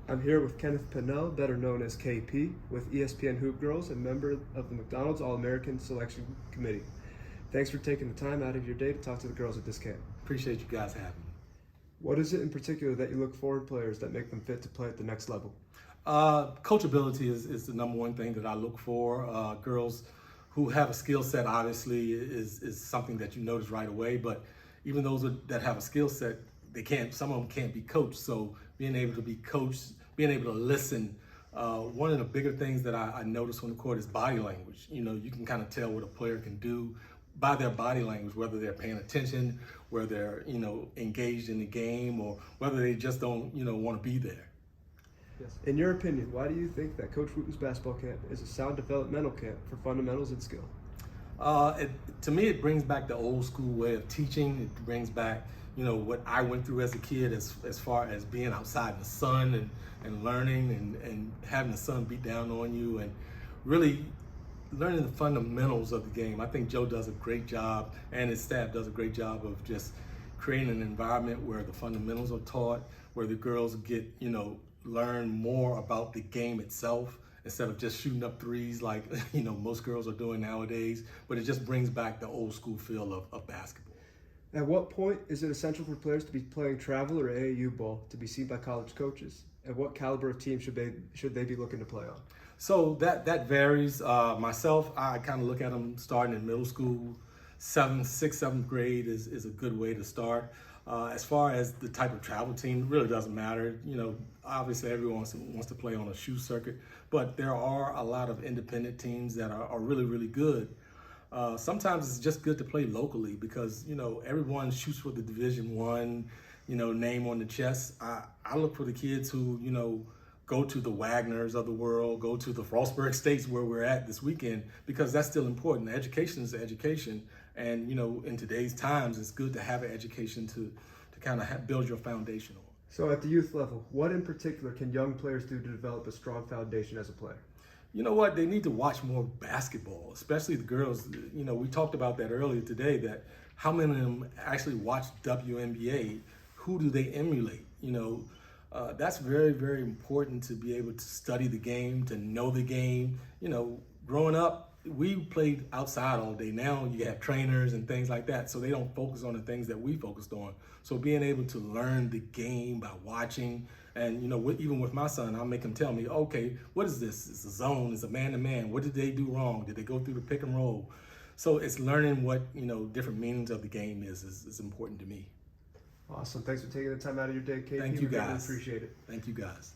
I'm here with Kenneth Pannell, better known as KP, with ESPN HoopGurlz and member of the McDonald's All-American Selection Committee. Thanks for taking the time out of your day to talk to the girls at this camp. Appreciate you guys having me. What is it in particular that you look for in players that make them fit to play at the next level? Coachability is the number one thing that I look for. Girls who have a skill set obviously is something that you notice right away, but even those that have a skill set, some of them can't be coached. So being able to be coached, being able to listen. One of the bigger things that I notice on the court is body language. You know, you can kind of tell what a player can do by their body language, whether they're paying attention, whether they're, engaged in the game, or whether they just don't, want to be there. Yes. In your opinion, why do you think that Coach Wooten's basketball camp is a sound developmental camp for fundamentals and skill? To me, it brings back the old school way of teaching. It brings back, what I went through as a kid as far as being outside in the sun and learning and having the sun beat down on you and really learning the fundamentals of the game. I think Joe does a great job, and his staff does a great job of just creating an environment where the fundamentals are taught, where the girls get, learn more about the game itself instead of just shooting up threes like, most girls are doing nowadays. But it just brings back the old school feel of basketball. At what point is it essential for players to be playing travel or AAU ball to be seen by college coaches? And what caliber of team should they be looking to play on? So that varies. Myself, I kind of look at them starting in middle school. 6th, 7th grade is a good way to start. As far as the type of travel team, it really doesn't matter. Obviously everyone wants to play on a shoe circuit, but there are a lot of independent teams that are really, really good. Sometimes it's just good to play locally because, everyone shoots for the Division I, name on the chest. I look for the kids who, go to the Wagners of the world, go to the Frostburg States where we're at this weekend, because that's still important. Education is education. And, in today's times, it's good to have an education to kind of build your foundation on. So at the youth level, what in particular can young players do to develop a strong foundation as a player? You know what? They need to watch more basketball, especially the girls. We talked about that earlier today, that how many of them actually watch WNBA? Who do they emulate? That's very, very important to be able to study the game, to know the game. Growing up, we played outside all day. Now you have trainers and things like that, so they don't focus on the things that we focused on. So being able to learn the game by watching, and even with my son, I'll make him tell me, okay, what is this? It's a zone, it's a man-to-man. What did they do wrong? Did they go through the pick and roll? So it's learning what, different meanings of the game is important to me. Awesome. Thanks for taking the time out of your day, KP. Thank you, guys. Really appreciate it. Thank you, guys.